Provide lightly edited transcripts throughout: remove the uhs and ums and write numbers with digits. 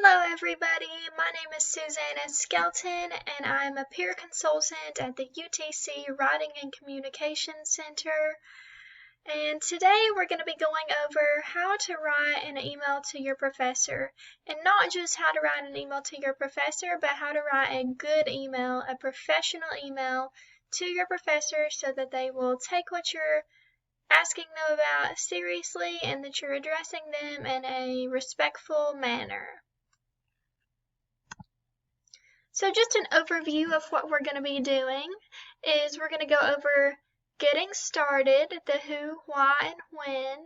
Hello everybody, my name is Susanna Skelton and I'm a peer consultant at the UTC Writing and Communication Center. And today we're going to be going over how to write an email to your professor. And not just how to write an email to your professor, but how to write a good email, a professional email to your professor so that they will take what you're asking them about seriously and that you're addressing them in a respectful manner. So just an overview of what we're going to be doing is we're going to go over getting started, the who, why, and when,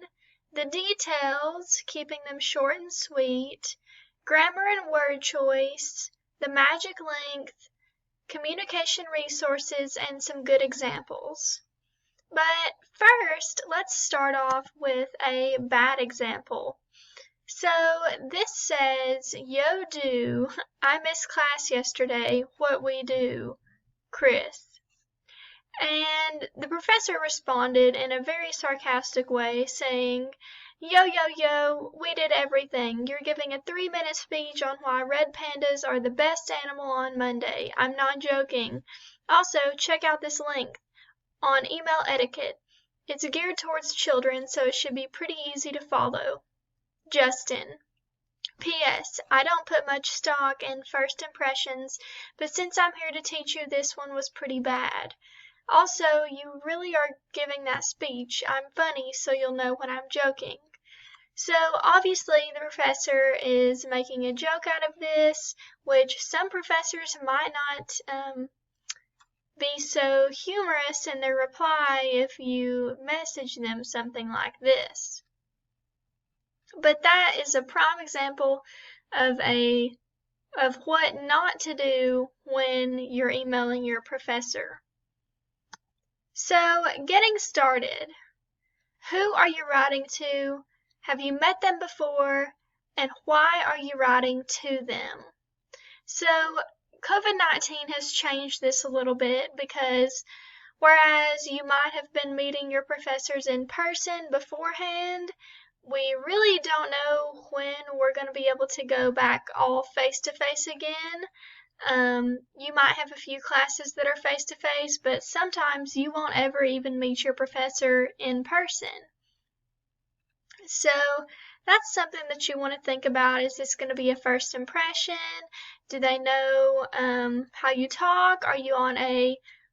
the details, keeping them short and sweet, grammar and word choice, the magic length, communication resources, and some good examples. But first, let's start off with a bad example. So this says, "Yo do, I missed class yesterday, what we do, Chris." And the professor responded in a very sarcastic way saying, "Yo, we did everything. You're giving a 3-minute speech on why red pandas are the best animal on Monday. I'm not joking. Also, check out this link on email etiquette. It's geared towards children, so it should be pretty easy to follow. Justin. P.S. I don't put much stock in first impressions, but since I'm here to teach you, this one was pretty bad. Also, you really are giving that speech. I'm funny, so you'll know when I'm joking." So obviously the professor is making a joke out of this, which some professors might not be so humorous in their reply if you message them something like this. But that is a prime example of what not to do when you're emailing your professor. So, getting started. Who are you writing to? Have you met them before? And why are you writing to them? So, COVID-19 has changed this a little bit because whereas you might have been meeting your professors in person beforehand, we really don't know when we're going to be able to go back all face-to-face again. You might have a few classes that are face-to-face, but sometimes you won't ever even meet your professor in person. So that's something that you want to think about. Is this going to be a first impression? Do they know how you talk? Are you on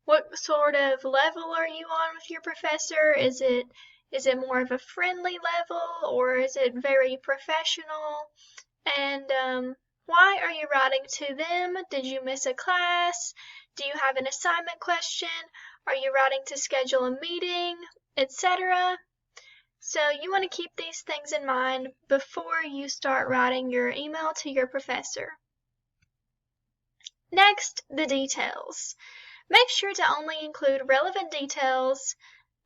what sort of level are you on with your professor? Is it more of a friendly level, or is it very professional? And why are you writing to them? Did you miss a class? Do you have an assignment question? Are you writing to schedule a meeting, etc.? So you want to keep these things in mind before you start writing your email to your professor. Next, the details. Make sure to only include relevant details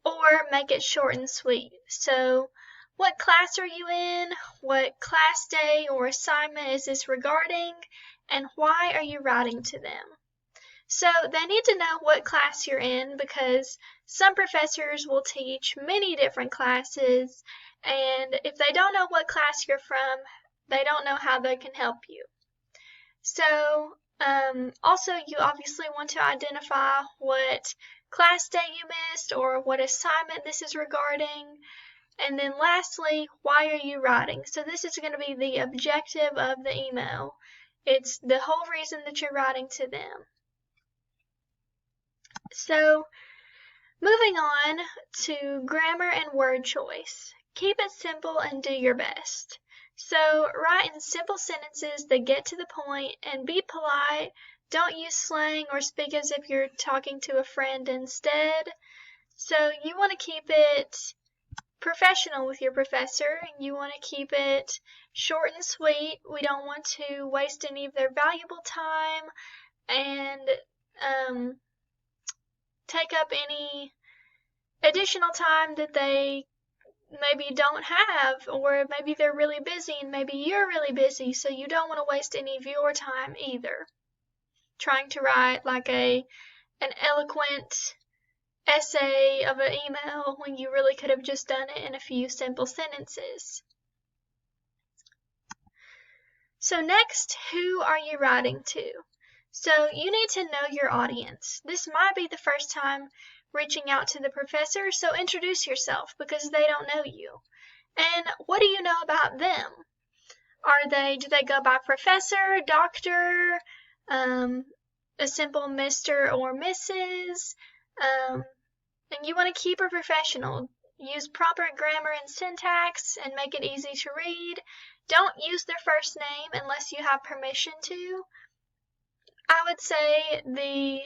or make it short and sweet. So, what class are you in? What class day or assignment is this regarding? And why are you writing to them? So, they need to know what class you're in because some professors will teach many different classes, and if they don't know what class you're from, they don't know how they can help you. So, also, you obviously want to identify what class day you missed or what assignment this is regarding. And then lastly, why are you writing? So this is going to be the objective of the email. It's the whole reason that you're writing to them. So moving on to grammar and word choice. Keep it simple and do your best. So write in simple sentences that get to the point and be polite. Don't use slang or speak as if you're talking to a friend instead. So you want to keep it professional with your professor. You want to keep it short and sweet. We don't want to waste any of their valuable time and take up any additional time that they maybe don't have, or maybe they're really busy and maybe you're really busy, so you don't want to waste any of your time either. Trying to write like an eloquent essay of an email when you really could have just done it in a few simple sentences. So next, who are you writing to? So you need to know your audience. This might be the first time reaching out to the professor, so introduce yourself because they don't know you. And what do you know about them? Do they go by professor, doctor, a simple Mr. or Mrs.? And you want to keep it professional. Use proper grammar and syntax and make it easy to read. Don't use their first name unless you have permission to. I would say the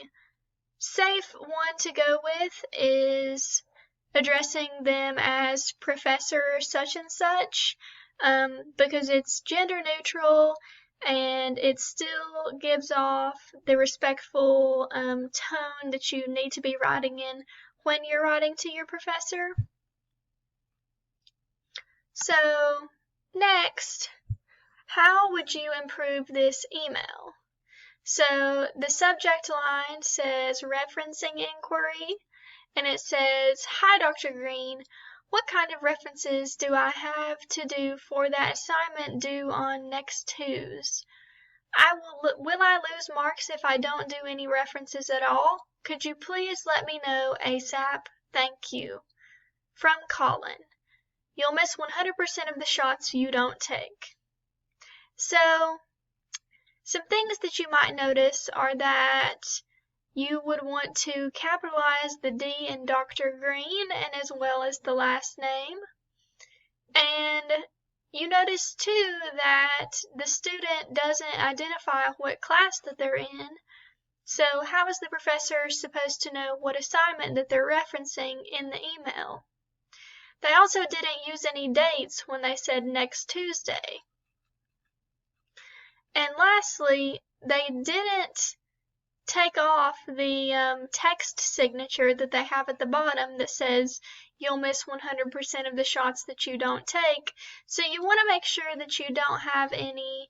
safe one to go with is addressing them as Professor such and such, because it's gender neutral and it still gives off the respectful tone that you need to be writing in when you're writing to your professor. So next, how would you improve this email? So the subject line says referencing inquiry, and it says, "Hi, Dr. Green. What kind of references do I have to do for that assignment due on next Tuesday? Will I lose marks if I don't do any references at all? Could you please let me know ASAP? Thank you. From Colin. You'll miss 100% of the shots you don't take." So some things that you might notice are that you would want to capitalize the D in Dr. Green and as well as the last name. And you notice too that the student doesn't identify what class that they're in. So how is the professor supposed to know what assignment that they're referencing in the email? They also didn't use any dates when they said next Tuesday. And lastly, they didn't take off the text signature that they have at the bottom that says you'll miss 100% of the shots that you don't take. So you want to make sure that you don't have any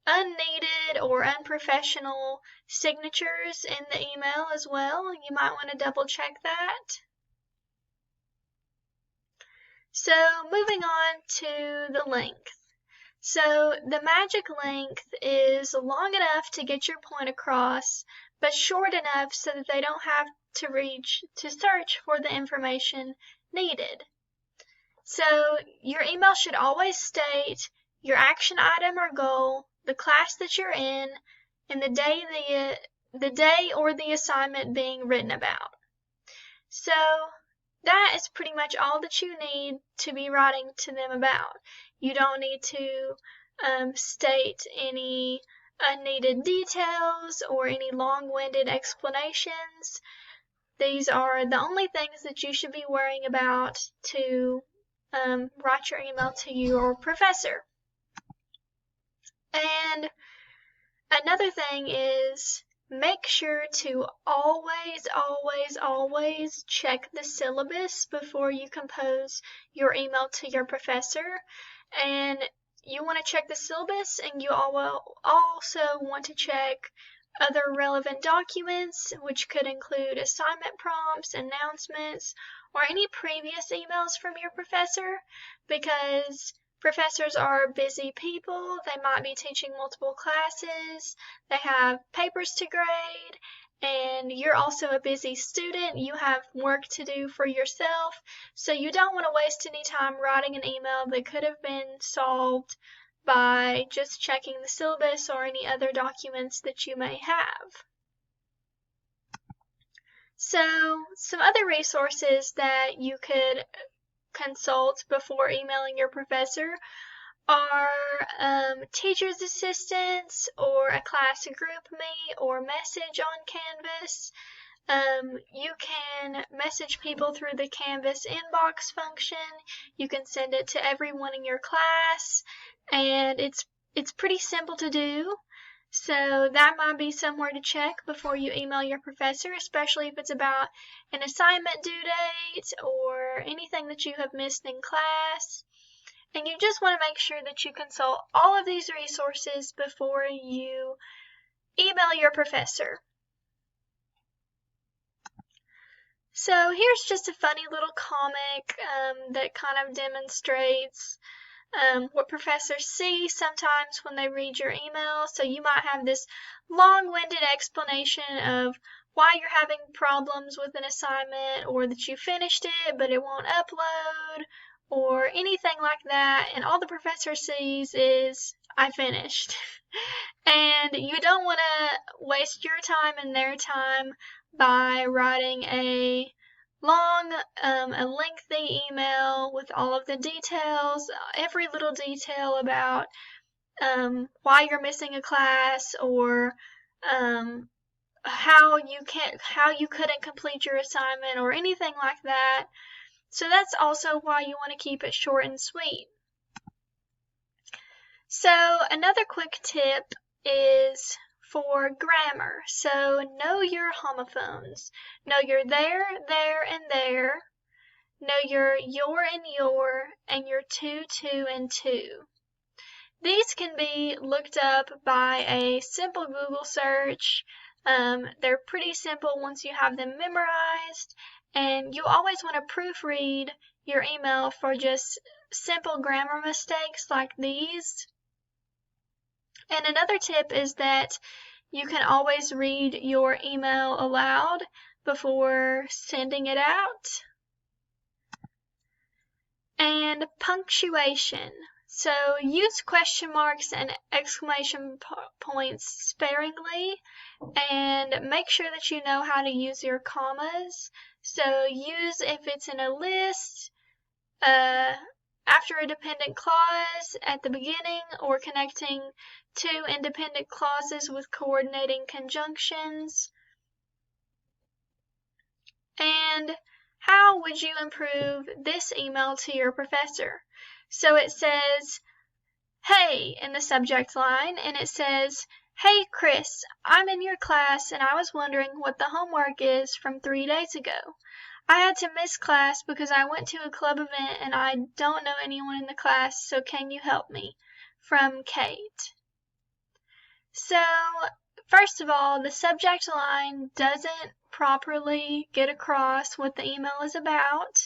unneeded or unprofessional signatures in the email as well. You might want to double check that. So moving on to the length. So the magic length is long enough to get your point across, but short enough so that they don't have to search for the information needed. So your email should always state your action item or goal, the class that you're in, and the day or the assignment being written about. So that is pretty much all that you need to be writing to them about. You don't need to state any unneeded details or any long-winded explanations. These are the only things that you should be worrying about to write your email to your professor. And another thing is make sure to always check the syllabus before you compose your email to your professor. And you want to check the syllabus, and you also want to check other relevant documents, which could include assignment prompts, announcements, or any previous emails from your professor, because professors are busy people. They might be teaching multiple classes, they have papers to grade, and you're also a busy student. You have work to do for yourself, so you don't want to waste any time writing an email that could have been solved by just checking the syllabus or any other documents that you may have. So some other resources that you could consult before emailing your professor are teacher's assistants or a class group me or message on Canvas. You can message people through the Canvas inbox function. You can send it to everyone in your class, and it's pretty simple to do. So that might be somewhere to check before you email your professor, especially if it's about an assignment due date or anything that you have missed in class. And you just want to make sure that you consult all of these resources before you email your professor. So here's just a funny little comic that kind of demonstrates what professors see sometimes when they read your email. So you might have this long-winded explanation of why you're having problems with an assignment, or that you finished it but it won't upload, or anything like that, and all the professor sees is, I finished. And you don't want to waste your time and their time by writing a long, a lengthy email with all of the details, every little detail about why you're missing a class, or how you couldn't complete your assignment, or anything like that. So that's also why you want to keep it short and sweet. So another quick tip is for grammar. So know your homophones. Know your there, and there. Know your and your to, and to. These can be looked up by a simple Google search. They're pretty simple once you have them memorized, and you always want to proofread your email for just simple grammar mistakes like these. And another tip is that you can always read your email aloud before sending it out. And punctuation. So use question marks and exclamation points sparingly, and make sure that you know how to use your commas. So use if it's in a list, after a dependent clause at the beginning, or connecting two independent clauses with coordinating conjunctions. And how would you improve this email to your professor? So it says, hey, in the subject line, and it says, hey, Chris, I'm in your class and I was wondering what the homework is from 3 days ago. I had to miss class because I went to a club event and I don't know anyone in the class, so can you help me? From Kate. So, first of all, the subject line doesn't properly get across what the email is about.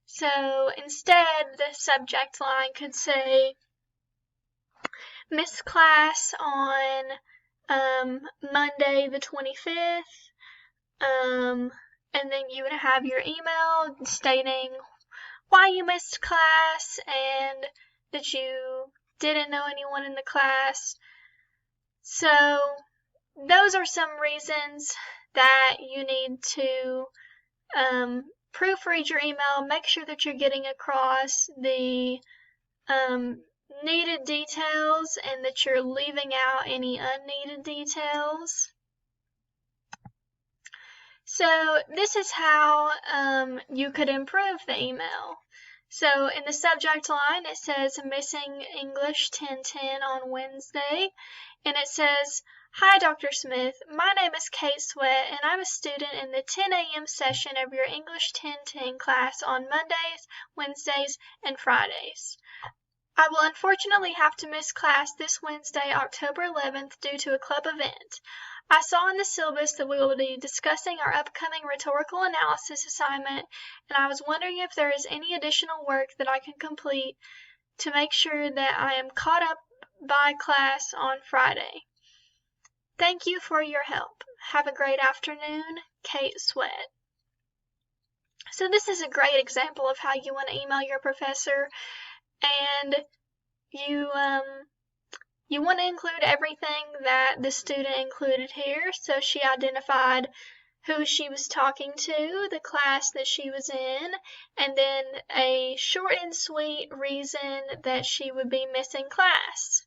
So instead, the subject line could say, miss class on Monday the 25th, and then you would have your email stating why you missed class and that you didn't know anyone in the class. So those are some reasons that you need to proofread your email. Make sure that you're getting across the needed details and that you're leaving out any unneeded details. So this is how you could improve the email. So in the subject line, it says missing English 1010 on Wednesday, and it says, hi, Dr. Smith. My name is Kate Sweat, and I'm a student in the 10 a.m. session of your English 1010 class on Mondays, Wednesdays, and Fridays. I will unfortunately have to miss class this Wednesday, October 11th, due to a club event. I saw in the syllabus that we will be discussing our upcoming rhetorical analysis assignment, and I was wondering if there is any additional work that I can complete to make sure that I am caught up by class on Friday. Thank you for your help. Have a great afternoon, Kate Sweat. So this is a great example of how you want to email your professor, and you want to include everything that the student included here. So she identified who she was talking to, the class that she was in, and then a short and sweet reason that she would be missing class.